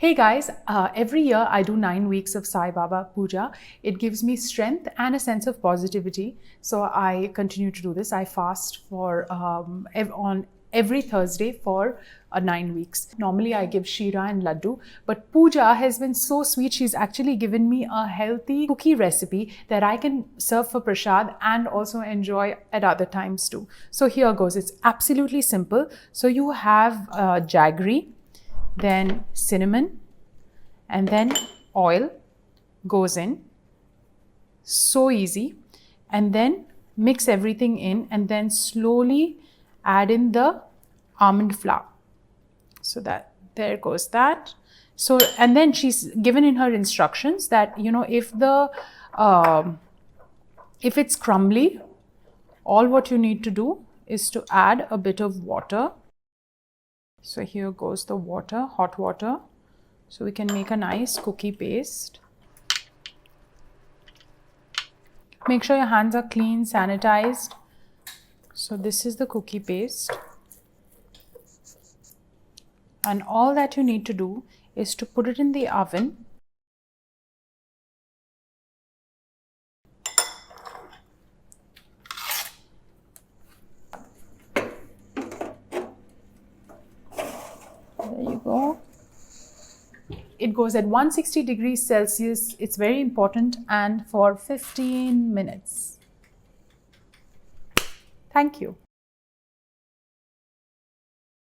Hey guys, every year I do 9 weeks of Sai Baba Puja. It gives me strength and a sense of positivity. So I continue to do this. I fast for on every Thursday for 9 weeks. Normally I give Shira and Laddu, but Puja has been so sweet. She's actually given me a healthy cookie recipe that I can serve for Prasad and also enjoy at other times too. So here goes. It's absolutely simple. So you have Jaggery, then cinnamon, and then oil goes in. So easy. And then mix everything in and then slowly add in the almond flour. So that there goes that. So, and then she's given in her instructions that, you know, if it's crumbly, all what you need to do is to add a bit of water. So here goes the water, hot water. So we can make a nice cookie paste. Make sure your hands are clean, sanitized. So this is the cookie paste. And all that you need to do is to put it in the oven. There you go. It goes at 160 degrees Celsius. It's very important, and for 15 minutes. Thank you.